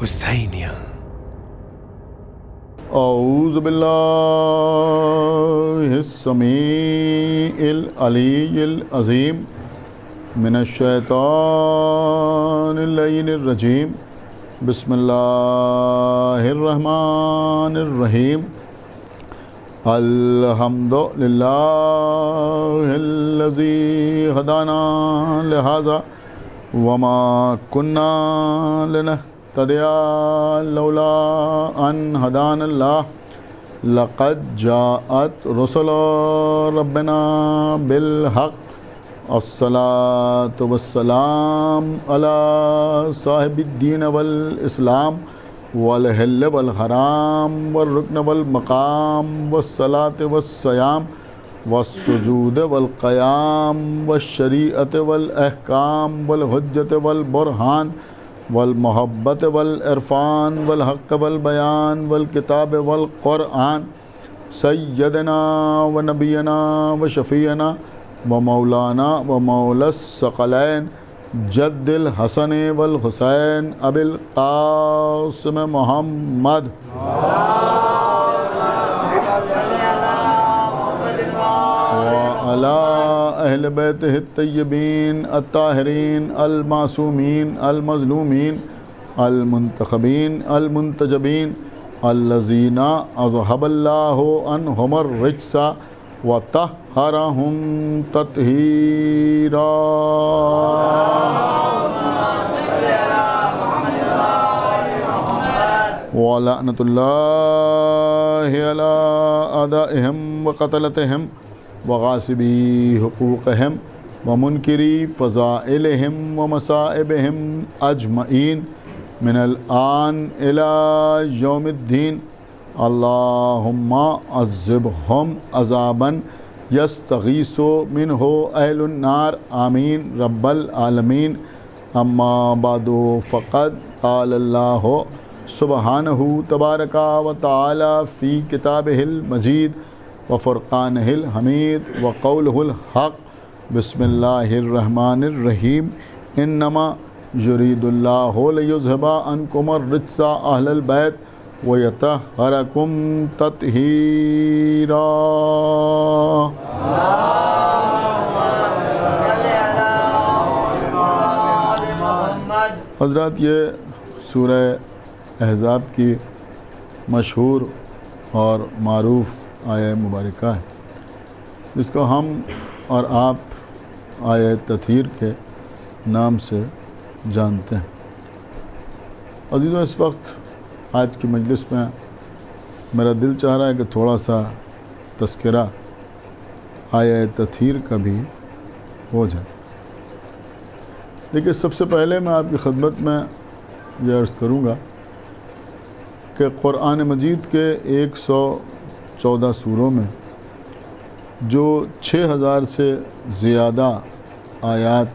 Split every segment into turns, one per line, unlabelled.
حسینیہ۔
اعوذ باللہ السمیع العلی العظیم من الشیطان اللعین الرجیم، بسم اللہ الرحمن الرحیم۔ الحمد للہ الذی ہدانا لہذا وما كنا لنهتدي لولا ان هدانا الله لقد جاءت رسل ربنا بالحق الصلاة والسلام على صاحب الدين والاسلام والحل والحرام والركن والمقام والصلاة والصيام والسجود والقيام والشريعة والأحكام والحجة والبرهان والمحبة والعرفان والحق والبيان والكتاب والقرآن سيدنا ونبينا وشفيعنا ومولانا ومولى الثقلين جد الحسن والحسين أبي القاسم محمد وعلى أهل بيته الطيبين الطاهرين المعصومين المظلومين المنتخبين المنتجبين الذين أذهب الله عنهم الرجس وطهرهم تطهيرا۔ ولعنة الله على أعدائهم وقتلتهم وغاصبي حقوقهم ومنكري فضائلهم ومصائبهم أجمعين من الآن إلى يوم الدين، اللهم عذبهم عذابا يستغيث منه أهل النار، آمين رب العالمين۔ أما بعد، فقد قال الله سبحانه تبارك وتعالى في كتابه المجيد وفرقانه الحمید وقوله الحق، بسم اللہ الرحمن الرحیم۔ انما یرید اللہ لیذھب عنکم الرجس اہل البیت ویطہرکم تطہیرا۔ حضرات، یہ سورہ احزاب کی مشہور اور معروف آیہ مبارکہ ہے، جس کو ہم اور آپ آیہ تطہیر کے نام سے جانتے ہیں۔ عزیزوں، اس وقت آج کی مجلس میں میرا دل چاہ رہا ہے کہ تھوڑا سا تذکرہ آیہ تطہیر کا بھی ہو جائے۔ دیکھیے، سب سے پہلے میں آپ کی خدمت میں یہ عرض کروں گا کہ قرآن مجید کے 114 سوروں میں جو 6000 سے زیادہ آیات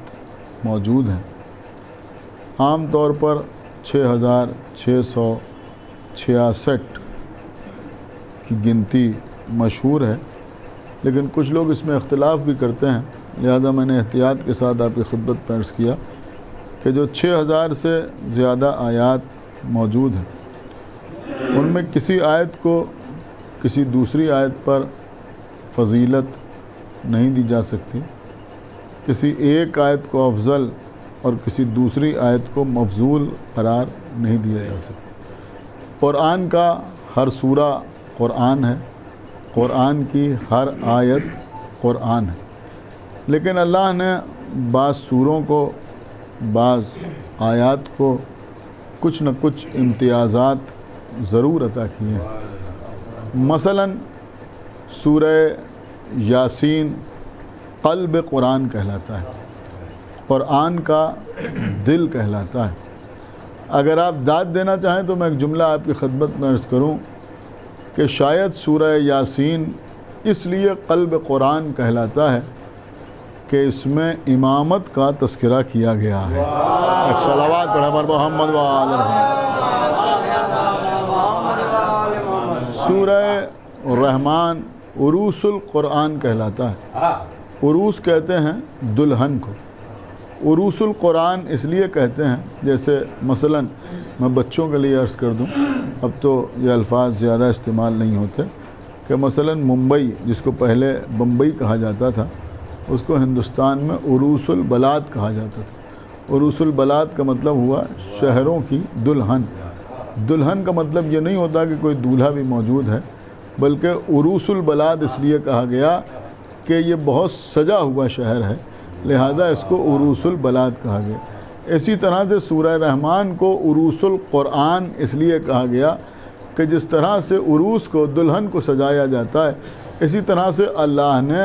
موجود ہیں، عام طور پر 6666 کی گنتی مشہور ہے، لیکن کچھ لوگ اس میں اختلاف بھی کرتے ہیں، لہذا میں نے احتیاط کے ساتھ آپ کی خدمت میں عرض کیا کہ جو 6000 سے زیادہ آیات موجود ہیں، ان میں کسی آیت کو کسی دوسری آیت پر فضیلت نہیں دی جا سکتی، کسی ایک آیت کو افضل اور کسی دوسری آیت کو مفضول قرار نہیں دیا جا سکتا۔ قرآن کا ہر سورہ قرآن ہے، قرآن کی ہر آیت قرآن ہے، لیکن اللہ نے بعض سوروں کو، بعض آیات کو کچھ نہ کچھ امتیازات ضرور عطا کیے ہیں۔ مثلا سورہ یاسین قلب قرآن کہلاتا ہے، قرآن کا دل کہلاتا ہے۔ اگر آپ داد دینا چاہیں تو میں ایک جملہ آپ کی خدمت میں عرض کروں کہ شاید سورہ یاسین اس لیے قلب قرآن کہلاتا ہے کہ اس میں امامت کا تذکرہ کیا گیا ہے۔ ایک صلوات پڑھا پر محمد و آل محمد۔ سورہ الرحمن عروس القرآن کہلاتا ہے۔ عروس کہتے ہیں دلہن کو، عروس القرآن اس لیے کہتے ہیں، جیسے مثلا میں بچوں کے لیے عرض کر دوں، اب تو یہ الفاظ زیادہ استعمال نہیں ہوتے، کہ مثلا ممبئی جس کو پہلے بمبئی کہا جاتا تھا، اس کو ہندوستان میں عروس البلاد کہا جاتا تھا۔ عروس البلاد کا مطلب ہوا شہروں کی دلہن۔ دلہن کا مطلب یہ نہیں ہوتا کہ کوئی دولہا بھی موجود ہے، بلکہ عروس البلاد اس لیے کہا گیا کہ یہ بہت سجا ہوا شہر ہے، لہٰذا اس کو عروس البلاد کہا گیا۔ اسی طرح سے سورہ رحمان کو عروس القرآن اس لیے کہا گیا کہ جس طرح سے عروس کو دلہن کو سجایا جاتا ہے، اسی طرح سے اللہ نے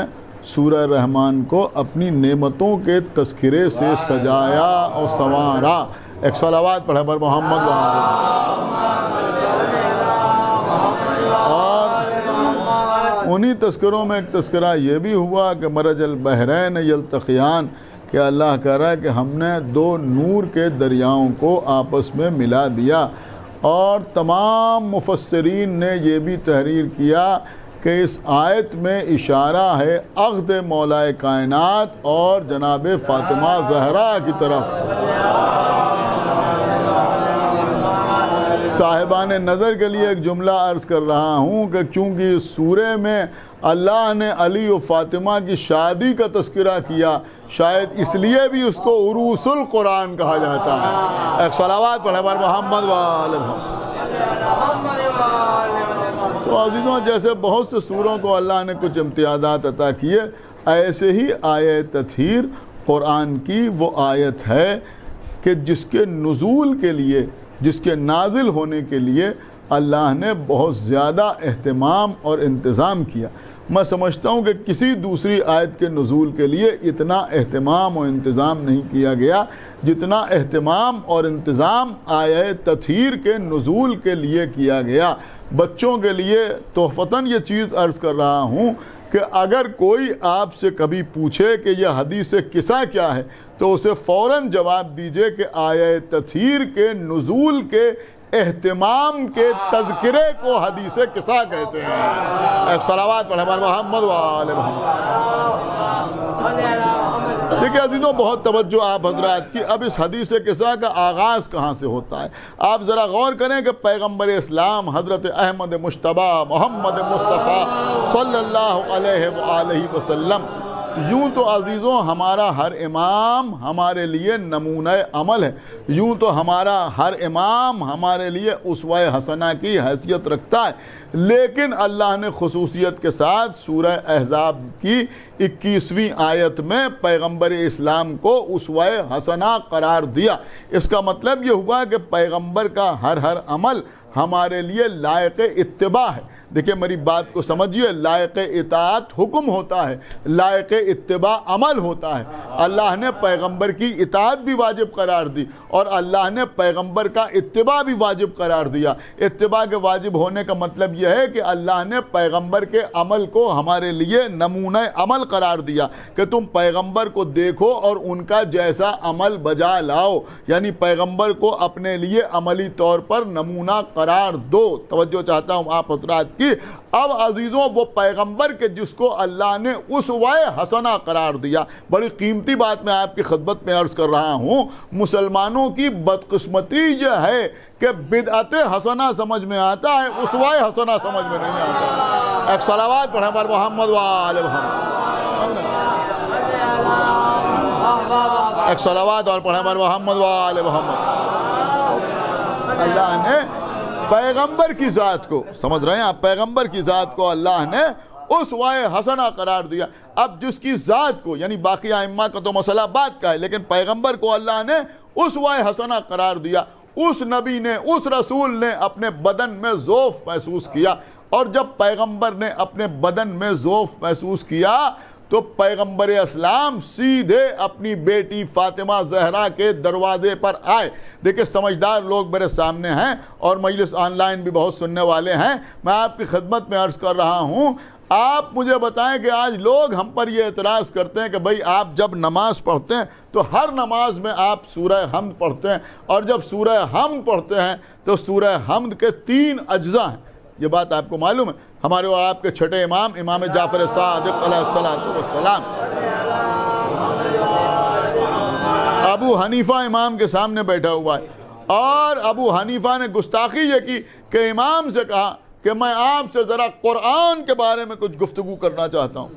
سورہ رحمان کو اپنی نعمتوں کے تذکرے سے سجایا اور سنوارا۔ ایک صلوات پڑھے پر محمد اور انہی تذکروں میں ایک تذکرہ یہ بھی ہوا کہ مرج البحرین یلتقیان، کہ اللہ کہہ رہا ہے کہ ہم نے دو نور کے دریاؤں کو آپس میں ملا دیا، اور تمام مفسرین نے یہ بھی تحریر کیا کہ اس آیت میں اشارہ ہے عقد مولا کائنات اور جناب فاطمہ زہرا کی طرف۔ صاحبان نظر کے لیے ایک جملہ عرض کر رہا ہوں کہ چونکہ اس سورے میں اللہ نے علی و فاطمہ کی شادی کا تذکرہ کیا، شاید اس لیے بھی اس کو عروس القرآن کہا جاتا ہے۔ ایک صلوات پڑھے پر محمد وآل محمد۔ تو عزیزوں، جیسے بہت سے سوروں کو اللہ نے کچھ امتیازات عطا کیے، ایسے ہی آیت تطہیر قرآن کی وہ آیت ہے کہ جس کے نزول کے لیے، جس کے نازل ہونے کے لیے اللہ نے بہت زیادہ اہتمام اور انتظام کیا۔ میں سمجھتا ہوں کہ کسی دوسری آیت کے نزول کے لیے اتنا اہتمام اور انتظام نہیں کیا گیا جتنا اہتمام اور انتظام آیت تطہیر کے نزول کے لیے کیا گیا۔ بچوں کے لیے تحفتاً یہ چیز عرض کر رہا ہوں کہ اگر کوئی آپ سے کبھی پوچھے کہ یہ حدیث قصہ کیا ہے تو اسے فوراً جواب دیجئے کہ آیت تطہیر کے نزول کے اہتمام کے تذکرے کو حدیث قصہ کہتے ہیں۔ ایک صلوات پڑھے پر محمد وآل محمد۔ دیکھیں عزیزوں، بہت توجہ آپ حضرات کی۔ اب اس حدیث قصہ کا آغاز کہاں سے ہوتا ہے؟ آپ ذرا غور کریں کہ پیغمبر اسلام حضرت احمد مجتبی محمد مصطفیٰ صلی اللہ علیہ وآلہ وسلم، یوں تو عزیزوں ہمارا ہر امام ہمارے لیے نمونہ عمل ہے، یوں تو ہمارا ہر امام ہمارے لیے اسوہ حسنہ کی حیثیت رکھتا ہے، لیکن اللہ نے خصوصیت کے ساتھ سورہ احزاب کی 21ویں آیت میں پیغمبر اسلام کو اسوہ حسنہ قرار دیا۔ اس کا مطلب یہ ہوا کہ پیغمبر کا ہر عمل ہمارے لیے لائق اتباع ہے۔ دیکھیں میری بات کو سمجھیے، لائق اطاعت حکم ہوتا ہے، لائق اتباع عمل ہوتا ہے۔ اللہ نے پیغمبر کی اطاعت بھی واجب قرار دی اور اللہ نے پیغمبر کا اتباع بھی واجب قرار دیا۔ اتباع کے واجب ہونے کا مطلب یہ ہے کہ اللہ نے پیغمبر کے عمل کو ہمارے لیے نمونہ عمل قرار دیا کہ تم پیغمبر کو دیکھو اور ان کا جیسا عمل بجا لاؤ، یعنی پیغمبر کو اپنے لیے عملی طور پر نمونہ قرار دو۔ توجہ چاہتا ہوں آپ حضرات کی۔ اب عزیزوں، وہ پیغمبر کے جس کو اللہ نے اسوہ حسنہ قرار دیا، بڑی قیمتی بات میں آپ کی خدمت میں عرض کر رہا ہوں۔ مسلمانوں کی بدقسمتی یہ ہے کہ بدعت حسنہ سمجھ میں آتا ہے، اسوہ حسنہ سمجھ میں نہیں آتا۔ ایک صلوات پڑھیں پر محمد وآل محمد۔ ایک صلوات اور پڑھیں پر محمد وآل محمد۔ اللہ نے پیغمبر کی ذات کو، سمجھ رہے ہیں آپ، پیغمبر کی ذات کو اللہ نے اسوہ حسنہ قرار دیا۔ اب جس کی ذات کو، یعنی باقی ائمہ کا تو مسئلہ بات کا ہے، لیکن پیغمبر کو اللہ نے اسوہ حسنہ قرار دیا۔ اس نبی نے، اس رسول نے اپنے بدن میں ضعف محسوس کیا، اور جب پیغمبر نے اپنے بدن میں ضعف محسوس کیا تو پیغمبر اسلام سیدھے اپنی بیٹی فاطمہ زہرا کے دروازے پر آئے۔ دیکھیں سمجھدار لوگ میرے سامنے ہیں اور مجلس آن لائن بھی بہت سننے والے ہیں، میں آپ کی خدمت میں عرض کر رہا ہوں، آپ مجھے بتائیں کہ آج لوگ ہم پر یہ اعتراض کرتے ہیں کہ بھئی آپ جب نماز پڑھتے ہیں تو ہر نماز میں آپ سورہ حمد پڑھتے ہیں، اور جب سورہ حمد پڑھتے ہیں تو سورہ حمد کے 3 اجزاء ہیں۔ یہ بات آپ کو معلوم ہے؟ ہمارے اور آپ کے چھٹے امام، امام جعفر صادق علیہ السلام ابو حنیفہ امام کے سامنے بیٹھا ہوا ہے، اور ابو حنیفہ نے گستاخی یہ کی کہ امام سے کہا کہ میں آپ سے ذرا قرآن کے بارے میں کچھ گفتگو کرنا چاہتا ہوں۔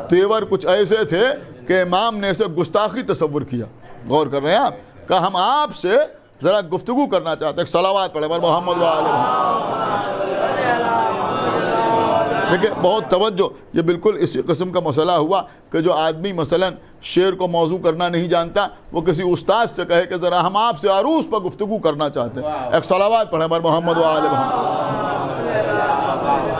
تیور کچھ ایسے تھے کہ امام نے اسے گستاخی تصور کیا۔ غور کر رہے ہیں آپ؟ کہ ہم آپ سے ذرا گفتگو کرنا چاہتے ہیں۔ صلوات پڑھے بر محمد و آل محمد۔ دیکھیں بہت توجہ، یہ بالکل اسی قسم کا مسئلہ ہوا کہ جو آدمی مثلا شعر کو موضوع کرنا نہیں جانتا، وہ کسی استاد سے کہے کہ ذرا ہم آپ سے عروس پر گفتگو کرنا چاہتے ہیں۔ ایک صلوات پڑھے بر محمد و آل محمد۔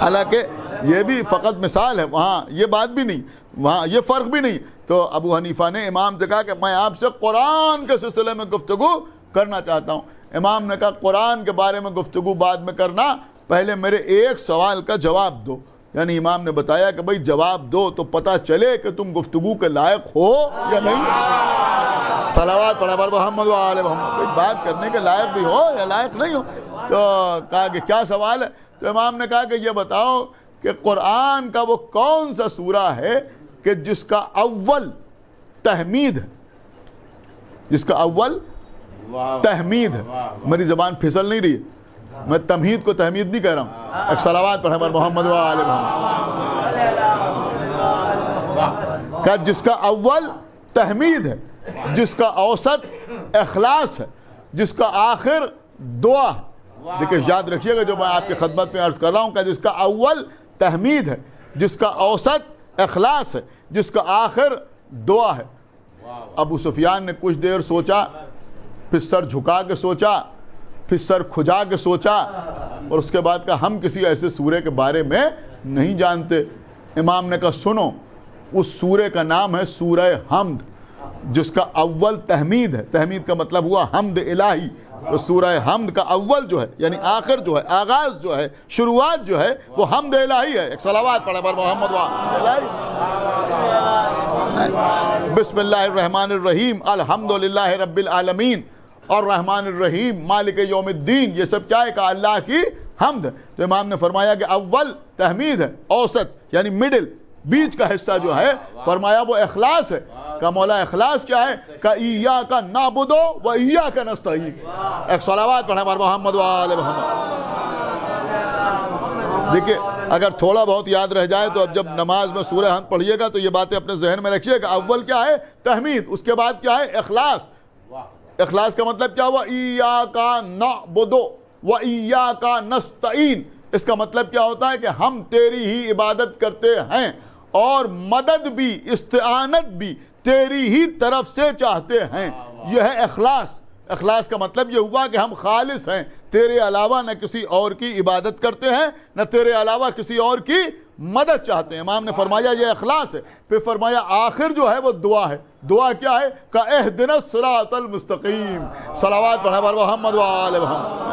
حالانکہ یہ بھی فقط مثال ہے، وہاں یہ بات بھی نہیں، وہاں یہ فرق بھی نہیں۔ تو ابو حنیفہ نے امام سے کہا کہ میں آپ سے قرآن کے سلسلے میں گفتگو کرنا چاہتا ہوں۔ امام نے کہا قرآن کے بارے میں گفتگو بعد میں کرنا، پہلے میرے ایک سوال کا جواب دو۔ یعنی امام نے بتایا کہ بھئی جواب دو تو پتہ چلے کہ تم گفتگو کے لائق ہو یا نہیں۔ صلوات پڑھا بر محمد و آل محمد۔ بھئی بات کرنے کے لائق بھی ہو یا لائق نہیں ہو۔ تو کہا کہ کیا سوال ہے؟ تو امام نے کہا کہ یہ بتاؤ کہ قرآن کا وہ کون سا سورہ ہے کہ جس کا اول تحمید ہے، جس کا اول تحمید ہے۔ میری زبان پھسل نہیں رہی ہے، میں تمہید کو تحمید نہیں کہہ رہا ہوں۔ ایک صلوات پڑھیں پر محمد و آل محمد۔ کہ جس کا اول تحمید ہے، جس کا اوسط اخلاص ہے، جس کا آخر دعا ہے۔ دیکھیں یاد رکھیے گا جو میں آپ کی خدمت میں عرض کر رہا ہوں کہ جس کا اول تحمید ہے، جس کا اوسط اخلاص ہے، جس کا آخر دعا ہے۔ ابو سفیان نے کچھ دیر سوچا، پھر سر جھکا کے سوچا، پھر سر کھجا کے سوچا، اور اس کے بعد کہا ہم کسی ایسے سورے کے بارے میں نہیں جانتے۔ امام نے کہا سنو، اس سورے کا نام ہے سورہ حمد، جس کا اول تحمید ہے۔ تحمید کا مطلب ہوا حمد الہی۔ تو سورہ حمد کا اول جو ہے، یعنی آخر جو ہے، آغاز جو ہے، شروعات جو ہے، وہ حمد الہی ہے۔ ایک صلوات پڑھے بر محمد و آل الہی۔ بسم اللہ الرحمن الرحیم، الحمدللہ رب العالمین، اور رحمان الرحیم مالک یوم الدین، یہ سب کیا ہے کہ اللہ کی حمد ہے۔ تو امام نے فرمایا کہ اول تحمید ہے، اوسط یعنی مڈل، بیچ کا حصہ جو ہے، فرمایا وہ اخلاص ہے۔ کہ مولا اخلاص کیا ہے؟ کہ ایاک نعبد و ایاک نستعین۔ ایک صلوات پڑھیں بر محمد و آل محمد۔ دیکھیں اگر تھوڑا بہت یاد رہ جائے تو اب جب نماز میں سورہ حمد پڑھیے گا تو یہ باتیں اپنے ذہن میں رکھیے کہ اول کیا ہے؟ تحمید، اس کے بعد کیا ہے؟ اخلاص۔ اخلاص کا مطلب کیا ہوا؟ ایاک نعبد و ایاک نستعین۔ اس کا مطلب کیا ہوتا ہے کہ ہم تیری ہی عبادت کرتے ہیں اور مدد بھی، استعانت بھی تیری ہی طرف سے چاہتے ہیں۔ یہ ہے اخلاص۔ اخلاص کا مطلب یہ ہوا کہ ہم خالص ہیں، تیرے علاوہ نہ کسی اور کی عبادت کرتے ہیں، نہ تیرے علاوہ کسی اور کی مدد چاہتے ہیں۔ امام نے فرمایا یہ اخلاص ہے۔ پھر فرمایا آخر جو ہے وہ دعا ہے۔ دعا کیا ہے؟ کہ اہدنا الصراط المستقیم۔ صلوات پڑھیں بر محمد و آل محمد۔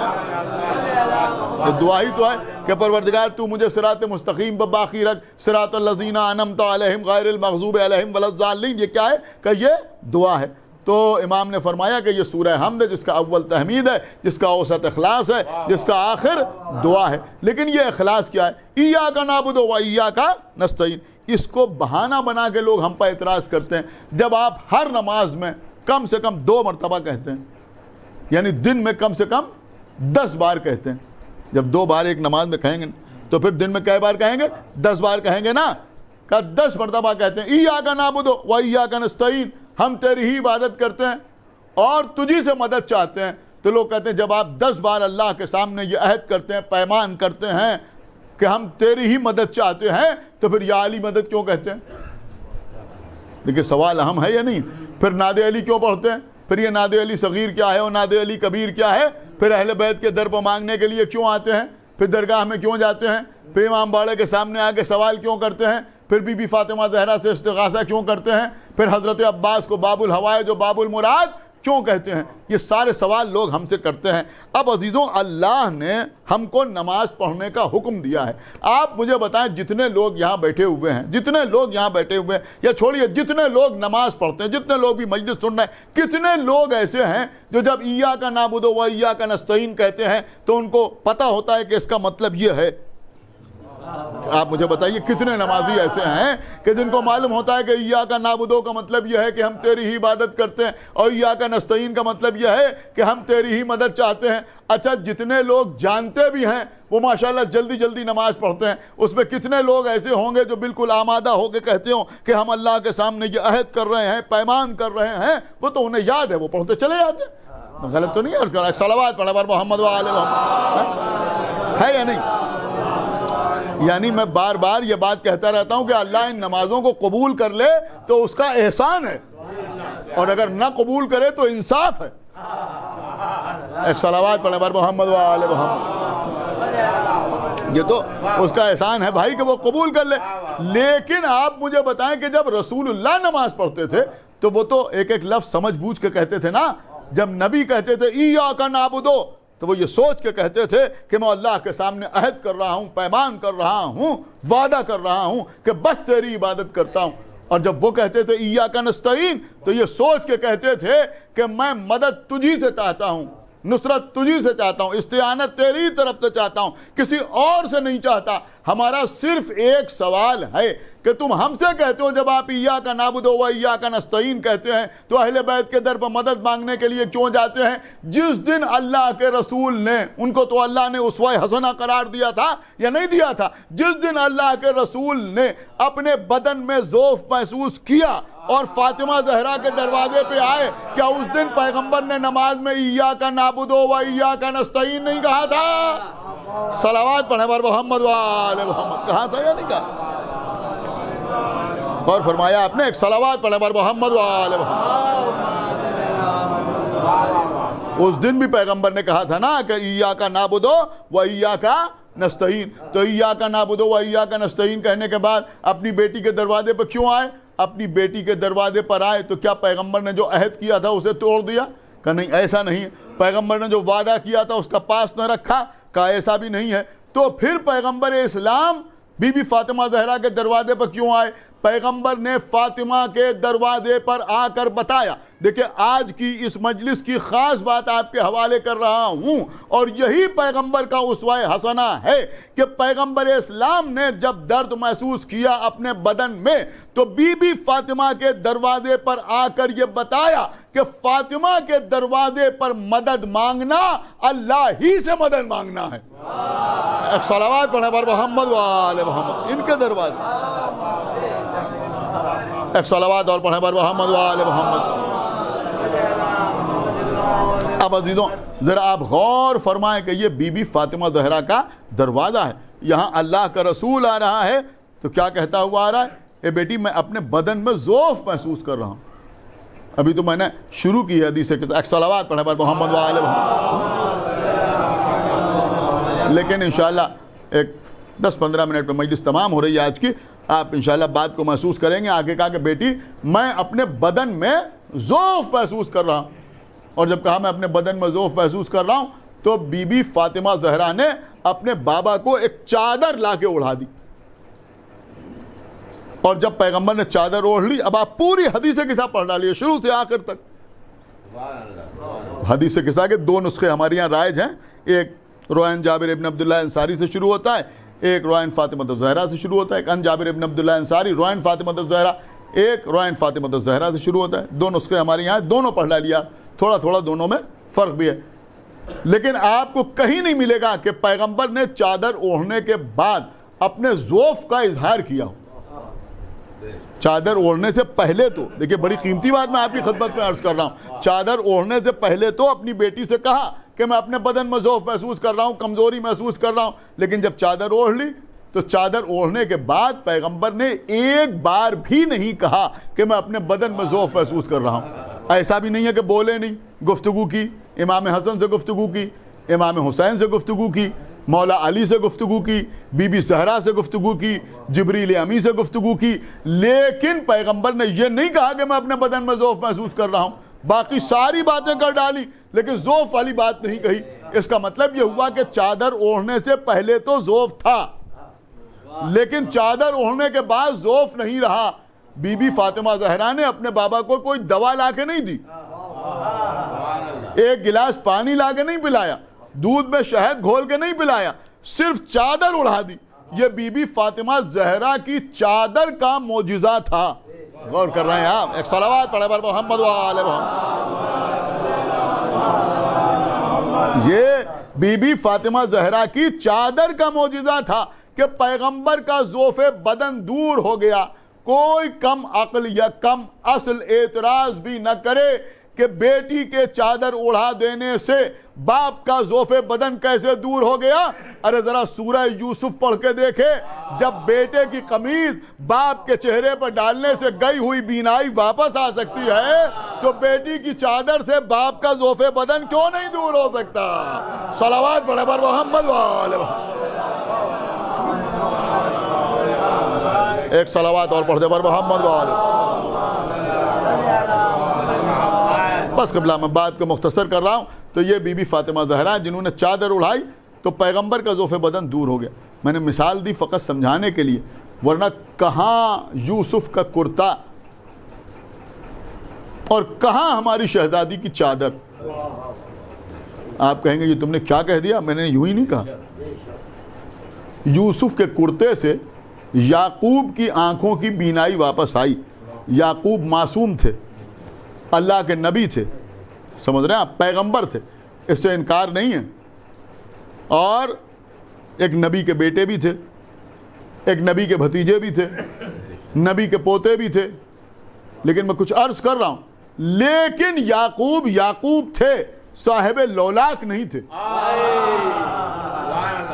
یہ دعا ہی تو ہے کہ پروردگار تو مجھے صراط مستقیم پر باقی رکھ، صراط الذین انعمت علیہم غیر المغضوب علیہم ولا الضالین۔ یہ کیا ہے؟ کہ یہ دعا ہے۔ تو امام نے فرمایا کہ یہ سورہ حمد ہے، جس کا اول تحمید ہے، جس کا اوسط اخلاص ہے، جس کا آخر دعا ہے۔ لیکن یہ اخلاص کیا ہے؟ ایاک نعبد و ایاک نستعین۔ اس کو بہانہ بنا کے لوگ ہم پر اعتراض کرتے ہیں۔ جب آپ ہر نماز میں کم سے کم 2 مرتبہ کہتے ہیں، یعنی دن میں کم سے کم 10 بار کہتے ہیں، جب 2 بار ایک نماز میں کہیں گے تو پھر دن میں کئی بار کہیں گے؟ 10 بار کہیں گے نا۔ کہ 10 مرتبہ کہتے ہیں ایاک نعبد و ایاک نستعین، ہم تیری ہی عبادت کرتے ہیں اور تجھی سے مدد چاہتے ہیں۔ تو لوگ کہتے ہیں جب آپ 10 بار اللہ کے سامنے یہ عہد کرتے ہیں، پیمان کرتے ہیں کہ ہم تیری ہی مدد چاہتے ہیں، تو پھر یا علی مدد کیوں کہتے ہیں؟ دیکھیں سوال اہم ہے یا نہیں؟ پھر ناد علی کیوں پڑھتے ہیں؟ پھر یہ ناد علی صغیر کیا ہے اور ناد علی کبیر کیا ہے؟ پھر اہل بیت کے در پر مانگنے کے لیے کیوں آتے ہیں؟ پھر درگاہ میں کیوں جاتے ہیں؟ پھر امام باڑے کے سامنے آ کے سوال کیوں کرتے ہیں؟ پھر بی بی فاطمہ زہرا سے استغاثہ کیوں کرتے ہیں؟ پھر حضرت عباس کو باب الہوائے جو باب المراد کیوں کہتے ہیں؟ یہ سارے سوال لوگ ہم سے کرتے ہیں۔ اب عزیزوں، اللہ نے ہم کو نماز پڑھنے کا حکم دیا ہے۔ آپ مجھے بتائیں جتنے لوگ یہاں بیٹھے ہوئے ہیں، جتنے لوگ یہاں بیٹھے ہوئے ہیں، یا چھوڑیے جتنے لوگ نماز پڑھتے ہیں، جتنے لوگ بھی مجلس سن رہے ہیں، کتنے لوگ ایسے ہیں جو جب ایاک نعبد و ایاک نستعین کہتے ہیں تو ان کو پتہ ہوتا ہے کہ اس کا مطلب یہ ہے؟ آپ مجھے بتائیے کتنے نمازی ایسے ہیں کہ جن کو معلوم ہوتا ہے کہ ایاک نعبد کا مطلب یہ ہے کہ ہم تیری ہی عبادت کرتے ہیں اور ایاک نستعین کا مطلب یہ ہے کہ ہم تیری ہی مدد چاہتے ہیں. اچھا جتنے لوگ جانتے بھی ہیں وہ ماشاءاللہ جلدی جلدی نماز پڑھتے ہیں, اس میں کتنے لوگ ایسے ہوں گے جو بالکل آمادہ ہو کے کہتے ہوں کہ ہم اللہ کے سامنے یہ عہد کر رہے ہیں, پیمان کر رہے ہیں, وہ تو انہیں یاد ہے, وہ پڑھتے چلے جاتے ہیں. غلط تو نہیں عرض کر رہا, صلوات پڑھا پر محمد و آل محمد, ہے یا نہیں؟ یعنی میں بار بار یہ بات کہتا رہتا ہوں کہ اللہ ان نمازوں کو قبول کر لے تو اس کا احسان ہے, اور اگر نہ قبول کرے تو انصاف ہے. ایک صلوات پڑھے پر محمد و آل محمد, یہ تو اس کا احسان ہے بھائی کہ وہ قبول کر لے. لیکن آپ مجھے بتائیں کہ جب رسول اللہ نماز پڑھتے تھے تو وہ تو ایک ایک لفظ سمجھ بوجھ کے کہتے تھے نا. جب نبی کہتے تھے ایاک نعبد تو وہ یہ سوچ کے کہتے تھے کہ میں اللہ کے سامنے عہد کر رہا ہوں, پیمان کر رہا ہوں, وعدہ کر رہا ہوں کہ بس تیری عبادت کرتا ہوں. اور جب وہ کہتے تھے ایاک نستعین تو یہ سوچ کے کہتے تھے کہ میں مدد تجھی سے چاہتا ہوں, نصرت تجھی سے چاہتا ہوں, استعانت تیری طرف سے چاہتا ہوں, کسی اور سے نہیں چاہتا. ہمارا صرف ایک سوال ہے کہ تم ہم سے کہتے ہو جب آپ ایاک نعبد و ایاک نستعین کہتے ہیں تو اہل بیت کے در پر مدد مانگنے کے لیے کیوں جاتے ہیں؟ جس دن اللہ کے رسول نے, ان کو تو اللہ نے اسوہ حسنہ قرار دیا تھا یا نہیں دیا تھا, جس دن اللہ کے رسول نے اپنے بدن میں ذوف محسوس کیا اور فاطمہ زہرا کے دروازے پہ آئے, کیا اس دن پیغمبر نے نماز میں ایاک نعبد و ایاک نستعین نہیں کہا تھا؟ صلوات پڑھیں پر محمد و آل محمد, کہا تھا یا نہیں کہا؟ اور فرمایا آپ نے ایک صلوات پڑھیں پر محمد و آل محمد. اس دن بھی پیغمبر نے کہا تھا نا کہ ایاک نعبد و ایاک نستعین. تو ایاک نعبد و ایاک نستعین کہنے کے بعد اپنی بیٹی کے دروازے پر کیوں آئے؟ اپنی بیٹی کے دروازے پر آئے تو کیا پیغمبر نے جو عہد کیا تھا اسے توڑ دیا؟ کہ نہیں, ایسا نہیں ہے. پیغمبر نے جو وعدہ کیا تھا اس کا پاس نہ رکھا؟ کہ ایسا بھی نہیں ہے. تو پھر پیغمبر اسلام بی بی فاطمہ زہرا کے دروازے پر کیوں آئے؟ پیغمبر نے فاطمہ کے دروازے پر آ کر بتایا. دیکھیں آج کی اس مجلس کی خاص بات آپ کے حوالے کر رہا ہوں, اور یہی پیغمبر کا اسوہ حسنہ ہے کہ پیغمبر اسلام نے جب درد محسوس کیا اپنے بدن میں تو بی بی فاطمہ کے دروازے پر آ کر یہ بتایا کہ فاطمہ کے دروازے پر مدد مانگنا اللہ ہی سے مدد مانگنا ہے. ایک صلوات پڑھیں پر محمد و آل محمد, ان کے دروازے. ایک صلوات اور پڑھیں پر محمد و آل محمد. اب عزیزوں ذرا آپ غور فرمائیں کہ یہ بی بی فاطمہ زہرا کا دروازہ ہے, یہاں اللہ کا رسول آ رہا ہے تو کیا کہتا ہوا آ رہا ہے؟ اے بیٹی میں اپنے بدن میں ذوف محسوس کر رہا ہوں. ابھی تو میں نے شروع کی ہے حدیث کے ساتھ, ایک صلوات پڑھیں پر محمد و آل محمد. لیکن انشاءاللہ ایک 10-15 منٹ میں مجلس تمام ہو رہی ہے آج کی, آپ انشاءاللہ بات کو محسوس کریں گے. آگے کہا کہ بیٹی میں اپنے بدن میں ذوف محسوس کر رہا ہوں, اور جب کہا میں اپنے بدن میں ذوف محسوس کر رہا ہوں تو بی بی فاطمہ زہرا نے اپنے بابا کو ایک چادر لا کے اڑا دی. اور جب پیغمبر نے چادر اوڑھ لی, اب آپ پوری حدیث قصہ پڑھ ڈالیے شروع سے آخر تک. حدیث قصہ کے 2 نسخے ہمارے یہاں رائج ہیں, ایک روایت جابر ابن عبداللہ انصاری سے شروع ہوتا ہے, ایک روایت فاطمہ زہرا سے شروع ہوتا ہے. ایک ان جابر ابن عبداللہ انصاری, روایت فاطمہ زہرا, ایک روایت فاطمہ زہرا سے شروع ہوتا ہے. 2 نسخے ہمارے یہاں, دونوں پڑھ ڈالیا. تھوڑا تھوڑا دونوں میں فرق بھی ہے, لیکن آپ کو کہیں نہیں ملے گا کہ پیغمبر نے چادر اوڑھنے کے بعد اپنے ذوف کا اظہار کیا ہو. چادر اوڑھنے سے پہلے تو دیکھیں, بڑی قیمتی بات میں آپ کی خدمت میں عرض کر رہا ہوں, چادر اوڑھنے سے پہلے تو اپنی بیٹی سے کہا کہ میں اپنے بدن میں ذوف محسوس کر رہا ہوں, کمزوری محسوس کر رہا ہوں. لیکن جب چادر اوڑھ لی تو چادر اوڑھنے کے بعد پیغمبر نے ایک بار بھی نہیں کہا کہ میں اپنے بدن میں ذوف محسوس کر رہا ہوں. ایسا بھی نہیں ہے کہ بولے نہیں, گفتگو کی, امام حسن سے گفتگو کی, امام حسین سے گفتگو کی, مولا علی سے گفتگو کی, بی بی زہرا سے گفتگو کی, جبریل امی سے گفتگو کی, لیکن پیغمبر نے یہ نہیں کہا کہ میں اپنے بدن میں ذوف محسوس کر رہا ہوں. باقی ساری باتیں کر ڈالی لیکن ذوف والی بات نہیں کہی. اس کا مطلب یہ ہوا کہ چادر اوڑھنے سے پہلے تو ذوف تھا, لیکن چادر اوڑھنے کے بعد ذوف نہیں رہا. بی بی فاطمہ زہرا نے اپنے بابا کو کوئی دوا لا کے نہیں دی, ایک گلاس پانی لا کے نہیں پلایا, دودھ میں شہد گھول کے نہیں پلایا, صرف چادر اڑا دی. یہ بی بی فاطمہ زہرا کی چادر کا معجزہ تھا. غور کر رہے ہیں آپ؟ ایک صلوات پڑھے پر محمد و آل محمد. یہ بی بی فاطمہ زہرا کی چادر کا معجزہ تھا کہ پیغمبر کا ذوف بدن دور ہو گیا. کوئی کم عقل یا کم اصل اعتراض بھی نہ کرے کہ بیٹی کے چادر اڑا دینے سے باپ کا ذوف بدن کیسے دور ہو گیا. ارے ذرا سورہ یوسف پڑھ کے دیکھے, جب بیٹے کی قمیض باپ کے چہرے پر ڈالنے سے گئی ہوئی بینائی واپس آ سکتی ہے تو بیٹی کی چادر سے باپ کا ذوف بدن کیوں نہیں دور ہو سکتا؟ صلوات پڑھے پر محمد و آل محمد. ایک صلوات اور پڑھتے پر محمد و آل محمد. بس قبلہ میں بات کو مختصر کر رہا ہوں. تو یہ بی بی فاطمہ زہرا جنہوں نے چادر اڑائی تو پیغمبر کا ذوف بدن دور ہو گیا. میں نے مثال دی فقط سمجھانے کے لیے, ورنہ کہاں یوسف کا کرتا اور کہاں ہماری شہزادی کی چادر. آپ کہیں گے یہ تم نے کیا کہہ دیا؟ میں نے یوں ہی نہیں کہا. یوسف کے کرتے سے یعقوب کی آنکھوں کی بینائی واپس آئی. یعقوب معصوم تھے, اللہ کے نبی تھے, سمجھ رہے ہیں آپ, پیغمبر تھے, اس سے انکار نہیں ہے. اور ایک نبی کے بیٹے بھی تھے, ایک نبی کے بھتیجے بھی تھے, نبی کے پوتے بھی تھے. لیکن میں کچھ عرض کر رہا ہوں, لیکن یعقوب تھے, صاحب لولاک نہیں تھے.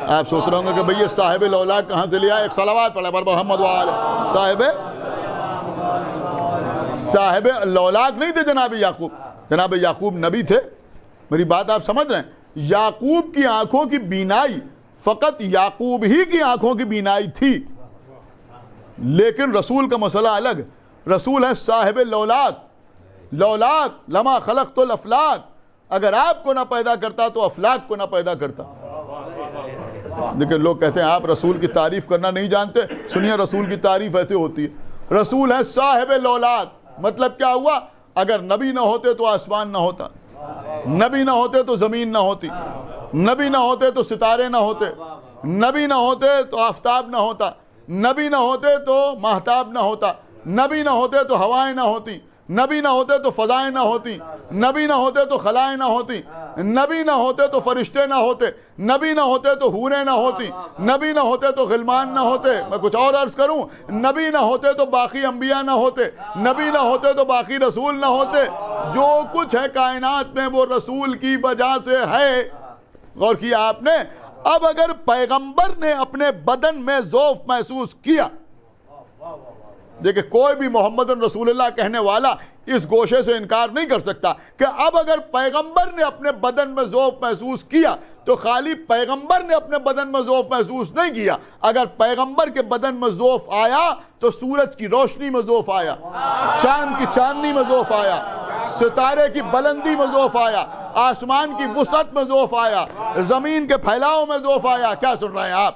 آپ سوچ رہے ہوں گے کہ بھئی یہ صاحب لولاک کہاں سے لیا؟ ایک صلوات پڑھے پر محمد و آل. صاحب لولاک نہیں تھے جناب یعقوب. جناب یعقوب نبی تھے. میری بات آپ سمجھ رہے ہیں؟ یعقوب کی آنکھوں کی بینائی فقط یعقوب ہی کی آنکھوں کی بینائی تھی, لیکن رسول کا مسئلہ الگ. رسول ہے صاحب لولاک. لولاک لما خلقت الافلاک, اگر آپ کو نہ پیدا کرتا تو افلاک کو نہ پیدا کرتا. لیکن لوگ کہتے ہیں آپ رسول کی تعریف کرنا نہیں جانتے. سنیے, رسول کی تعریف ایسے ہوتی ہے. رسول ہے صاحب لولاک. مطلب کیا ہوا؟ اگر نبی نہ ہوتے تو آسمان نہ ہوتا, نبی نہ ہوتے تو زمین نہ ہوتی, نبی نہ ہوتے تو ستارے نہ ہوتے, نبی نہ ہوتے تو آفتاب نہ ہوتا, نبی نہ ہوتے تو ماہتاب نہ ہوتا, نبی نہ ہوتے تو ہوائیں نہ ہوتی, نبی نہ ہوتے تو فضائیں نہ ہوتی, نبی نہ ہوتے تو خلائیں نہ ہوتی, نبی نہ ہوتے تو فرشتے نہ ہوتے, نبی نہ ہوتے تو حوریں نہ ہوتی, نبی نہ ہوتے تو غلمان نہ ہوتے. میں کچھ اور عرض کروں, نبی نہ ہوتے تو باقی انبیاء نہ ہوتے, نبی نہ ہوتے تو باقی رسول نہ ہوتے. جو کچھ ہے کائنات میں وہ رسول کی وجہ سے ہے. غور کیا آپ نے؟ اب اگر پیغمبر نے اپنے بدن میں ذوف محسوس کیا, دیکھیں کوئی بھی محمد رسول اللہ کہنے والا اس گوشے سے انکار نہیں کر سکتا کہ اب اگر پیغمبر نے اپنے بدن میں ذوف محسوس کیا تو خالی پیغمبر نے اپنے بدن میں ذوف محسوس نہیں کیا. اگر پیغمبر کے بدن میں ذوف آیا تو سورج کی روشنی میں ذوف آیا, چاند کی چاندنی میں ذوف آیا, ستارے کی بلندی میں ذوف آیا, آسمان کی وسعت میں ذوف آیا, زمین کے پھیلاؤ میں ذوف آیا. کیا سن رہے ہیں آپ؟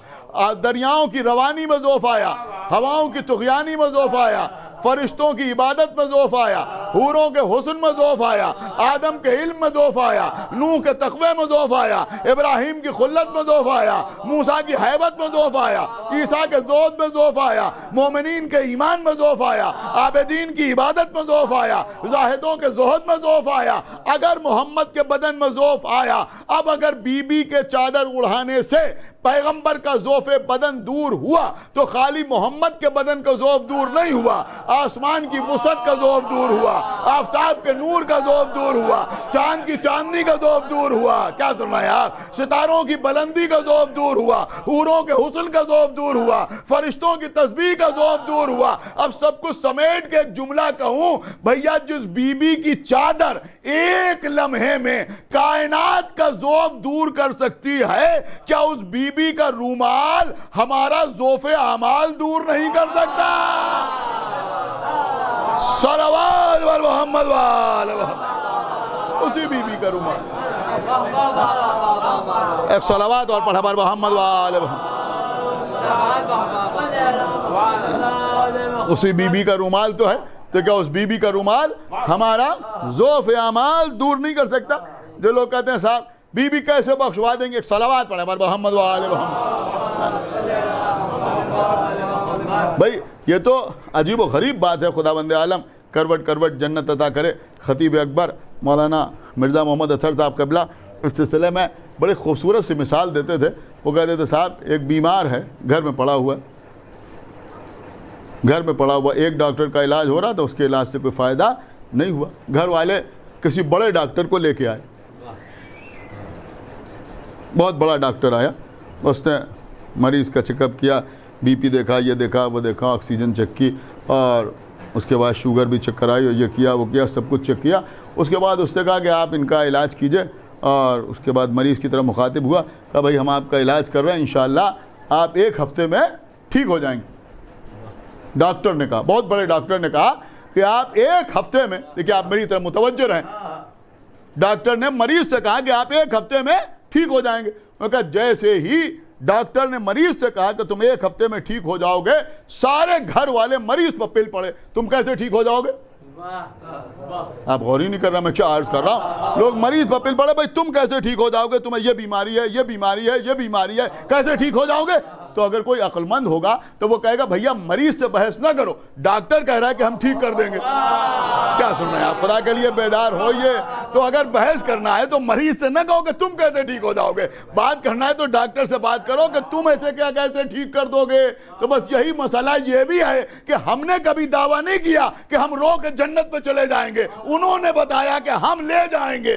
دریاؤں کی روانی میں ذوف آیا, ہواؤں کی طغیانی میں ذوف آیا, فرشتوں کی عبادت میں ذوف آیا, حوروں کے حسن میں ذوف آیا, آدم کے علم میں ذوف آیا, نوح کے تقوی میں ذوف آیا, ابراہیم کی خلت میں ذوف آیا, موسیٰ کی حیبت میں ذوف آیا, عیسیٰ کے زہد میں ذوف آیا, مومنین کے ایمان میں ذوف آیا, عابدین کی عبادت میں ذوف آیا, زاہدوں کے زہد میں ذوف آیا. اگر محمد کے بدن میں ذوف آیا, اب اگر بی بی کے چادر اڑانے سے پیغمبر کا ذوف بدن دور ہوا تو خالی محمد کے بدن کا ذوف دور نہیں ہوا, آسمان کی وسعت کا ذوف دور ہوا, آفتاب کے نور کا ذوف دور ہوا, چاند کی چاندنی کا ذوف دور ہوا. کیا سن رہے ہیں آپ؟ ستاروں کی بلندی کا ذوف دور ہوا, حوروں کے حسن کا ذوف دور ہوا, فرشتوں کی تسبیح کا ذوف دور ہوا. اب سب کچھ سمیٹ کے ایک جملہ کہوں, بھیا جس بی بی کی چادر ایک لمحے میں کائنات کا ذوف دور کر سکتی ہے, کیا اس بی بی کا رومال ہمارا ذوف اعمال دور نہیں کر سکتا؟ صلوات بر محمد و آل محمد. اسی بی بی کا رومال, ایک صلوات اور پڑھا بر محمد و آل محمد. اسی بی بی کا رومال تو ہے, تو کیا اس بی بی کا رومال ہمارا ذوف اعمال دور نہیں کر سکتا؟ جو لوگ کہتے ہیں صاحب بی بی کیسے بخشوا دیں گے, ایک صلوات پڑھے بر محمد و آل محمد. بھائی یہ تو عجیب و غریب بات ہے. خداوند عالم کروٹ کروٹ جنت عطا کرے. خطیب اکبر مولانا مرزا محمد اطہر صاحب قبلہ اس سلسلے میں بڑی خوبصورت سی مثال دیتے تھے. وہ کہتے تھے صاحب ایک بیمار ہے, گھر میں پڑا ہوا ایک ڈاکٹر کا علاج ہو رہا تھا, اس کے علاج سے کوئی فائدہ نہیں ہوا. گھر والے کسی بڑے ڈاکٹر کو لے کے آئے. بہت بڑا ڈاکٹر آیا, اس نے مریض کا چیک اپ کیا, بی پی دیکھا, یہ دیکھا, وہ دیکھا, آکسیجن چیک کی, اور اس کے بعد شوگر بھی چیک کرائی, اور یہ کیا وہ کیا, سب کچھ چیک کیا. اس کے بعد اس نے کہا کہ آپ ان کا علاج کیجئے, اور اس کے بعد مریض کی طرف مخاطب ہوا, کہا بھائی ہم آپ کا علاج کر رہے ہیں, انشاءاللہ آپ 1 ہفتے میں ٹھیک ہو جائیں گے. ڈاکٹر نے کہا, بہت بڑے ڈاکٹر نے کہا کہ آپ 1 ہفتے میں, دیکھیں آپ میری طرف متوجہ رہیں, ڈاکٹر نے مریض سے کہا کہ آپ 1 ہفتے میں ٹھیک ہو جائیں گے. میں کہا جیسے ہی ڈاکٹر نے مریض سے کہا کہ تم 1 ہفتے میں ٹھیک ہو جاؤ گے, سارے گھر والے مریض پر پل پڑے, تم کیسے ٹھیک ہو جاؤ گے؟ آپ غور ہی نہیں کر رہا, میں کیا عرض کر رہا ہوں. لوگ مریض پر پل پڑے, بھائی تم کیسے ٹھیک ہو جاؤ گے, تمہیں یہ بیماری ہے, یہ بیماری ہے, یہ بیماری ہے, کیسے ٹھیک ہو جاؤ گے؟ تو اگر کوئی عقل مند ہوگا تو وہ کہے گا بھیا مریض سے بحث نہ کرو, ڈاکٹر کہہ رہا ہے کہ ہم ٹھیک کر دیں گے. کیا سن رہے ہیں آپ؟ خدا کے لیے بیدار ہوئیے. تو اگر بحث کرنا ہے تو مریض سے نہ کہو کہ تم کیسے ٹھیک ہو جاؤ گے, بات کرنا ہے تو ڈاکٹر سے بات کرو کہ تم ایسے کیا کیسے ٹھیک کر دو گے. تو بس یہی مسئلہ یہ بھی ہے کہ ہم نے کبھی دعویٰ نہیں کیا کہ ہم رو کے جنت پہ چلے جائیں گے, انہوں نے بتایا کہ ہم لے جائیں گے.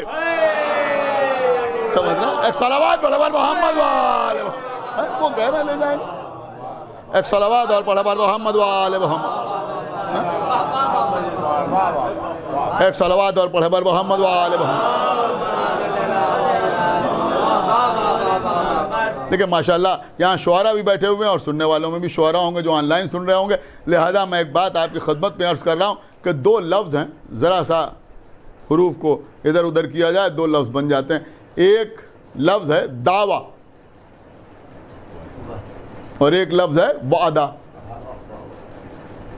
سمجھ رہا؟ ایک صلوات پڑھو بر محمد وآل محمد, وہ کہہ رہا لے جائیں گے. ایک صلوات اور پڑھو بر محمد وآل محمد, ایک صلوات اور پڑھو بر محمد وآل محمد. دیکھیں ماشاءاللہ یہاں شعراء بھی بیٹھے ہوئے ہیں, اور سننے والوں میں بھی شعراء ہوں گے جو آن لائن سن رہے ہوں گے. لہذا میں ایک بات آپ کی خدمت میں عرض کر رہا ہوں کہ 2 لفظ ہیں, ذرا سا حروف کو ادھر ادھر کیا جائے 2 لفظ بن جاتے ہیں. ایک لفظ ہے دعویٰ, اور ایک لفظ ہے وعدہ.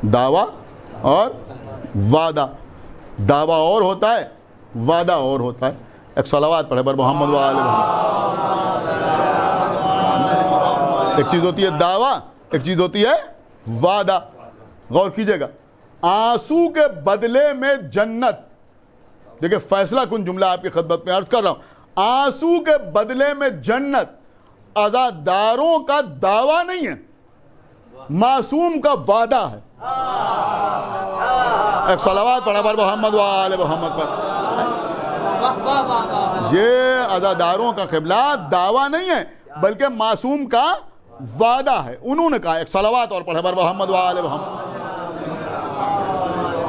دعویٰ اور وعدہ, دعویٰ اور ہوتا ہے, وعدہ اور ہوتا ہے. ایک صلوات پڑھے بر محمد وآل محمد. ایک چیز ہوتی ہے دعویٰ, ایک چیز ہوتی ہے وعدہ. غور کیجئے گا, آنسو کے بدلے میں جنت. دیکھیں فیصلہ کن جملہ آپ کی خدمت میں عرض کر رہا ہوں. آنسو کے بدلے میں جنت عزاداروں کا دعویٰ نہیں ہے, معصوم کا وعدہ ہے. ایک صلوات پڑھا بر محمد وآل محمد پر. یہ عزاداروں کا قبلہ دعویٰ نہیں ہے بلکہ معصوم کا وعدہ ہے. انہوں نے کہا ایک صلوات اور پڑھا بر محمد وآل محمد,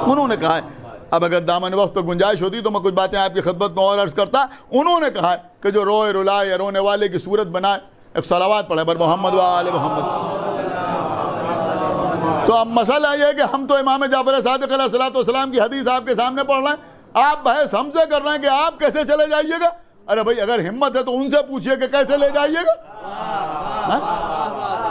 انہوں نے کہا ہے. اب اگر دامن وقت پہ گنجائش ہوتی تو میں کچھ باتیں آپ کی خدمت میں اور عرض کرتا. انہوں نے کہا ہے کہ جو روئے رلائے یا رونے والے کی صورت بنائے, ایک صلوات پڑھے بر محمد وآل محمد. تو اب مسئلہ یہ ہے کہ ہم تو امام جعفر صادق علیہ الصلوۃ والسلام کی حدیث آپ کے سامنے پڑھ رہے ہیں, آپ بحث ہم سے کر رہے ہیں کہ آپ کیسے چلے جائیے گا. ارے بھائی اگر ہمت ہے تو ان سے پوچھئے کہ کیسے لے جائیے گا,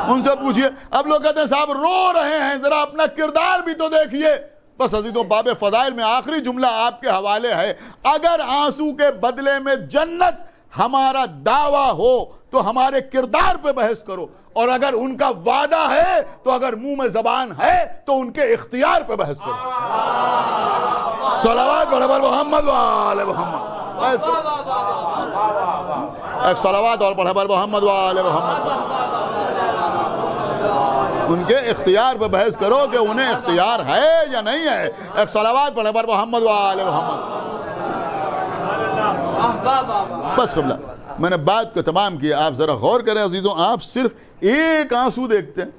ان سے پوچھئے. اب لوگ کہتے ہیں صاحب رو رہے ہیں, ذرا اپنا کردار بھی تو دیکھیے. بس عزیزوں باب فضائل میں آخری جملہ آپ کے حوالے ہے. اگر آنسو کے بدلے میں جنت ہمارا دعویٰ ہو تو ہمارے کردار پہ بحث کرو, اور اگر ان کا وعدہ ہے تو اگر منہ میں زبان ہے تو ان کے اختیار پہ بحث کرو. صلوات پڑھو بر محمد وآل محمد. ایک صلوات اور پڑھو بر محمد وآل محمد. ان کے اختیار پہ بحث کرو کہ انہیں اختیار ہے یا نہیں ہے. ایک صلوات پڑھو بر محمد وآل محمد. بس قبلہ میں نے بات کو تمام کیا. آپ ذرا غور کریں عزیزوں, آپ صرف ایک آنسو دیکھتے ہیں,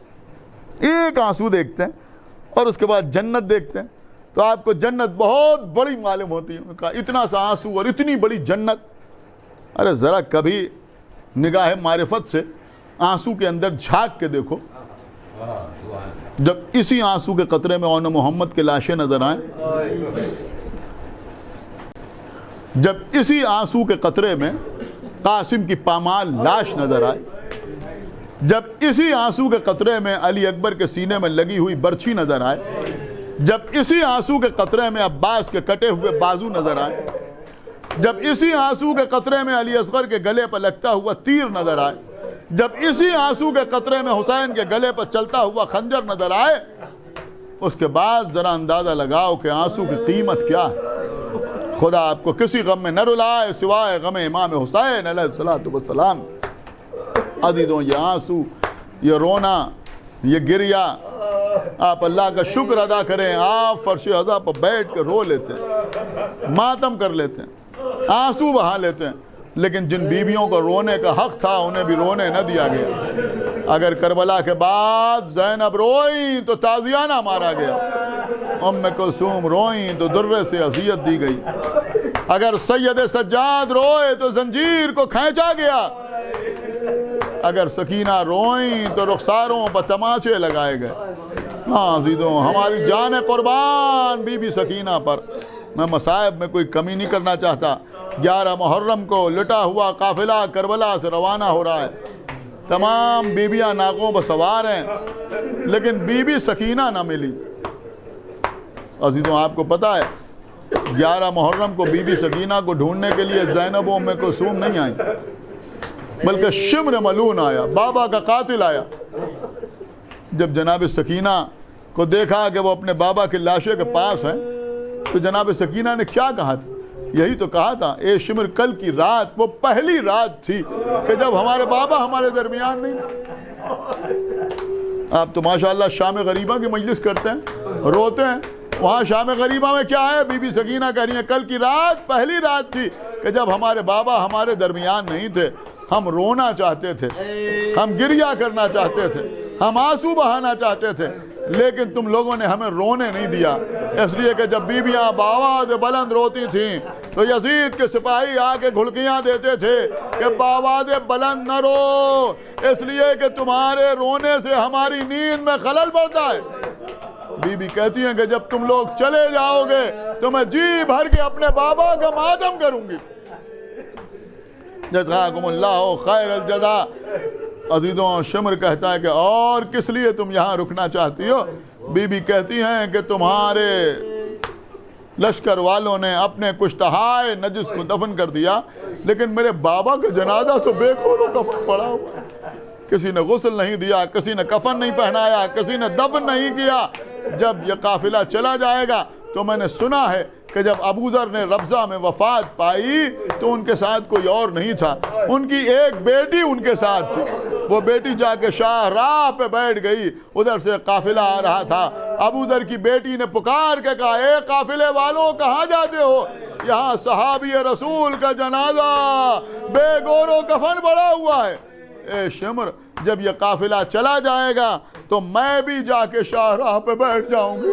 ایک آنسو دیکھتے ہیں, اور اس کے بعد جنت دیکھتے ہیں تو آپ کو جنت بہت بڑی معلوم ہوتی ہے. کہا اتنا سا آنسو اور اتنی بڑی جنت. ارے ذرا کبھی نگاہ معرفت سے آنسو کے اندر جھانک کے دیکھو. جب اسی آنسو کے قطرے میں اون محمد کے لاشیں نظر آئیں, جب اسی آنسو کے قطرے میں قاسم کی پامال لاش نظر آئے, جب اسی آنسو کے قطرے میں علی اکبر کے سینے میں لگی ہوئی برچھی نظر آئے, جب اسی آنسو کے قطرے میں عباس کے کٹے ہوئے بازو نظر آئے, جب اسی آنسو کے قطرے میں علی اصغر کے گلے پر لگتا ہوا تیر نظر آئے, جب اسی آنسو کے قطرے میں حسین کے گلے پر چلتا ہوا خنجر نظر آئے، اس کے بعد ذرا اندازہ لگاؤ کہ آنسو کی قیمت کیا ہے۔ خدا آپ کو کسی غم میں نہ رلائے سوائے غم امام حسین علیہ السلام۔ عزیزوں، یہ آنسو، یہ رونا، یہ گریا، آپ اللہ کا شکر ادا کریں، آپ فرش عزا پر بیٹھ کے رو لیتے ہیں، ماتم کر لیتے ہیں، آنسو بہا لیتے ہیں، لیکن جن بیویوں کو رونے کا حق تھا انہیں بھی رونے نہ دیا گیا۔ اگر کربلا کے بعد زینب روئیں تو تازیانہ مارا گیا، ام کلثوم روئیں تو درے سے اذیت دی گئی، اگر سید سجاد روئے تو زنجیر کو کھینچا گیا، اگر سکینہ روئیں تو رخساروں پر تماچے لگائے گئے۔ ہاں عزیزوں، ہماری جان قربان بی بی سکینہ پر۔ میں مصائب میں کوئی کمی نہیں کرنا چاہتا۔ 11 محرم کو لٹا ہوا قافلہ کربلا سے روانہ ہو رہا ہے، تمام بیبیاں ناقوں پر سوار ہیں، لیکن بی بی سکینہ نہ ملی۔ عزیزوں، آپ کو پتہ ہے 11 محرم کو بی بی سکینہ کو ڈھونڈنے کے لیے زینب و ام کلثوم نہیں آئیں، بلکہ شمر ملون آیا، بابا کا قاتل آیا۔ جب جناب سکینہ کو دیکھا کہ وہ اپنے بابا کی لاشے کے پاس ہیں، تو جناب سکینہ نے کیا کہا تھا؟ یہی تو کہا تھا، اے شمر، کل کی رات وہ پہلی رات تھی کہ جب ہمارے بابا ہمارے درمیان نہیں تھے۔ آپ تو ماشاءاللہ شام غریبہ کی مجلس کرتے ہیں، روتے ہیں، وہاں شام غریبہ میں کیا ہے؟ بی بی سکینہ کہہ رہی ہیں کل کی رات پہلی رات تھی کہ جب ہمارے بابا ہمارے درمیان نہیں تھے، ہم رونا چاہتے تھے، ہم گریا کرنا چاہتے تھے، ہم آنسو بہانا چاہتے تھے، لیکن تم لوگوں نے ہمیں رونے نہیں دیا، اس لیے کہ جب بیویاں بآواز بلند روتی تھیں تو یزید کے سپاہی آ کے گھڑکیاں دیتے تھے کہ بآواز بلند نہ رو، اس لیے کہ تمہارے رونے سے ہماری نیند میں خلل پڑتا ہے۔ بی بی کہتی ہیں کہ جب تم لوگ چلے جاؤ گے تو میں جی بھر کے اپنے بابا کا ماتم کروں گی۔ جزاکم اللہ خیر الجزا۔ عزیزوں، شمر کہتا ہے کہ اور کس لیے تم یہاں رکنا چاہتی ہو؟ بی بی کہتی ہیں کہ تمہارے لشکر والوں نے اپنے کشتہائے نجس کو دفن کر دیا، لیکن میرے بابا کا جنازہ تو بے کور و کفن پڑا ہوا ہے، کسی نے غسل نہیں دیا، کسی نے کفن نہیں پہنایا، کسی نے دفن نہیں کیا۔ جب یہ قافلہ چلا جائے گا تو میں نے سنا ہے کہ جب ابو ذر نے ربضہ میں وفات پائی تو ان کے ساتھ کوئی اور نہیں تھا، ان کی ایک بیٹی ان کے ساتھ تھی، وہ بیٹی جا کے شاہ راہ پہ بیٹھ گئی، ادھر سے قافلہ آ رہا تھا، ابو ذر کی بیٹی نے پکار کے کہا اے قافلے والوں کہاں جاتے ہو؟ یہاں صحابی رسول کا جنازہ بے گور و کفن پڑا ہوا ہے۔ اے شمر، جب یہ قافلہ چلا جائے گا تو میں بھی جا کے شاہ راہ پہ بیٹھ جاؤں گی،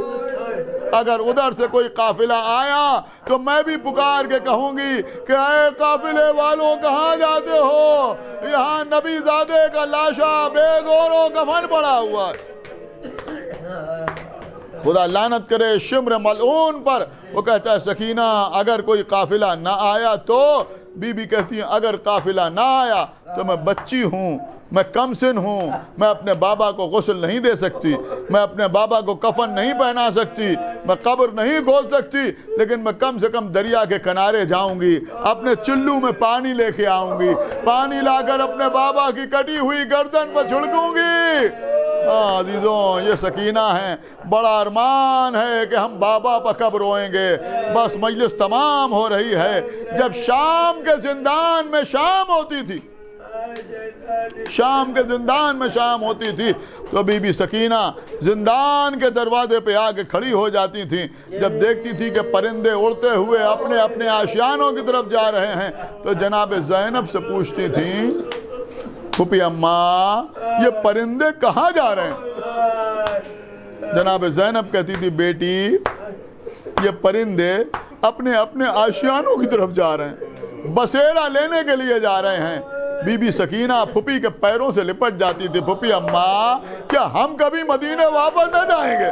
اگر ادھر سے کوئی قافلہ آیا تو میں بھی پکار کے کہوں گی کہ اے قافلے والوں کہاں جاتے ہو؟ یہاں نبی زادے کا لاشا بے گور و کفن پڑا ہوا ہے۔ خدا لعنت کرے شمر ملعون پر۔ وہ کہتا ہے سکینہ اگر کوئی قافلہ نہ آیا تو؟ بی بی کہتی ہیں اگر قافلہ نہ آیا تو میں بچی ہوں، میں کم سن ہوں، میں اپنے بابا کو غسل نہیں دے سکتی، میں اپنے بابا کو کفن نہیں پہنا سکتی، میں قبر نہیں کھول سکتی، لیکن میں کم سے کم دریا کے کنارے جاؤں گی، اپنے چلو میں پانی لے کے آؤں گی، پانی لا کر اپنے بابا کی کٹی ہوئی گردن پر چھڑکوں گی۔ ہاں عزیزوں، یہ سکینہ ہیں، بڑا ارمان ہے کہ ہم بابا پر کب روئیں گے۔ بس مجلس تمام ہو رہی ہے، جب شام کے زندان میں شام ہوتی تھی، شام کے زندان میں شام ہوتی تھی تو بی بی سکینہ زندان کے دروازے پہ آ کے کھڑی ہو جاتی تھی، جب دیکھتی تھی کہ پرندے اڑتے ہوئے اپنے اپنے آشیانوں کی طرف جا رہے ہیں تو جناب زینب سے پوچھتی تھیں پھوپھی اماں یہ پرندے کہاں جا رہے ہیں؟ جناب زینب کہتی تھی بیٹی یہ پرندے اپنے اپنے آشیانوں کی طرف جا رہے ہیں، بسیرا لینے کے لیے جا رہے ہیں۔ بی بی سکینہ پھوپھی کے پیروں سے لپٹ جاتی تھی، پھوپھی اماں کیا ہم کبھی مدینے واپس نہ جائیں گے؟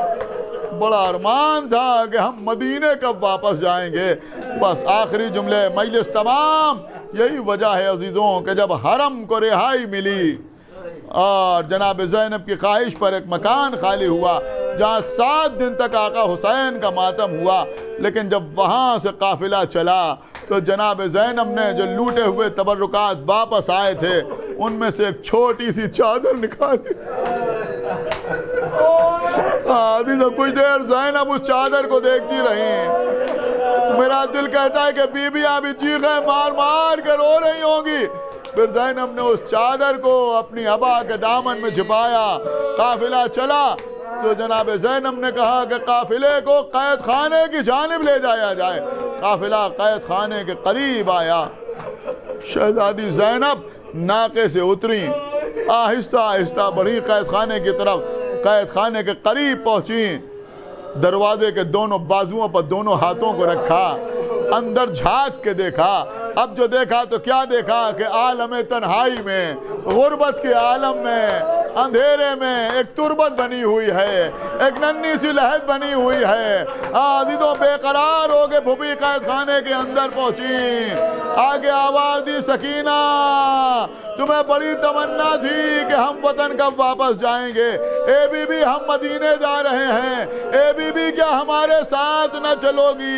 بڑا ارمان تھا کہ ہم مدینے کب واپس جائیں گے۔ بس آخری جملے مجلس تمام۔ یہی وجہ ہے عزیزوں کہ جب حرم کو رہائی ملی اور جناب زینب کی خواہش پر ایک مکان خالی ہوا جہاں 7 دن تک آقا حسین کا ماتم ہوا، لیکن جب وہاں سے قافلہ چلا تو جناب زینب نے جو لوٹے ہوئے تبرکات واپس آئے تھے ان میں سے ایک چھوٹی سی چادر نکالی۔ کچھ دیر زینب اس چادر کو دیکھتی رہی۔ میرا دل کہتا ہے کہ بی بی ابھی چیخیں مار مار کے رو رہی ہوں گی۔ پھر زینب نے اس چادر کو اپنی ابا کے دامن میں چھپایا۔ قافلہ چلا تو جناب زینب نے کہا کہ قافلے کو قید خانے کی جانب لے جایا جائے۔ قافلہ قید خانے کے قریب آیا۔ شہزادی زینب ناقے سے اتری، آہستہ آہستہ بڑھی قید خانے کی طرف۔ قید خانے کے قریب پہنچی، دروازے کے دونوں بازوؤں پر دونوں ہاتھوں کو رکھا، اندر جھانک کے دیکھا۔ اب جو دیکھا تو کیا دیکھا کہ عالم تنہائی میں، غربت کے عالم میں، اندھیرے میں ایک تربت بنی ہوئی ہے، ایک ننھی سی لہد بنی ہوئی ہے۔ عزیزوں بے قرار ہو کے پھوپھی قید خانے کے اندر پہنچی۔ آگے آواز دی، سکینہ تمہیں بڑی تمنا تھی کہ ہم وطن کب واپس جائیں گے؟ اے بی بی ہم مدینے جا رہے ہیں، اے بی بی کیا ہمارے ساتھ نہ چلو گی؟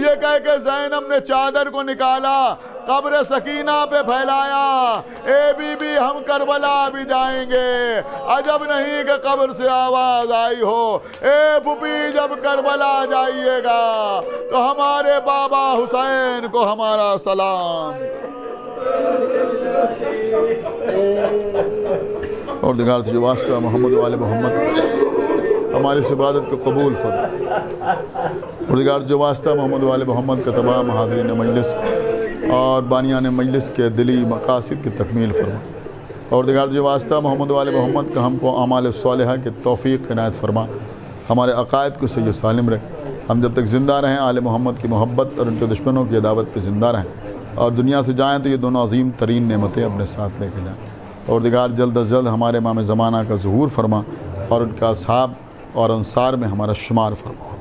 یہ کہہ کے زینب نے چادر کو نکالا، قبر سکینہ پہ پھیلایا۔ اے بی بی ہم کربلا بھی جائیں گے، عجب نہیں کہ قبر سے آواز آئی ہو، اے پھوپھی جب کربلا جائیے گا تو ہمارے بابا حسین کو ہمارا سلام۔ اور دیگر جو واسطہ محمد والے محمد ہماری اس عبادت کو قبول فرما۔ اور دیگر جو واسطہ محمد والے محمد کا تمام حاضرین مجلس اور بانیان مجلس کے دلی مقاصد کی تکمیل فرما۔ اور دیگر جو واسطہ محمد والے محمد کا ہم کو اعمال صالحہ کی توفیق عنایت فرما۔ ہمارے عقائد کو صحیح سالم رکھ، ہم جب تک زندہ رہیں آل محمد کی محبت اور ان کے دشمنوں کی عداوت پہ زندہ رہیں، اور دنیا سے جائیں تو یہ دونوں عظیم ترین نعمتیں اپنے ساتھ لے کے جائیں۔ اور دیگر جلد از جلد ہمارے امام زمانہ کا ظہور فرما اور ان کا اصحاب اور انصار میں ہمارا شمار فرما۔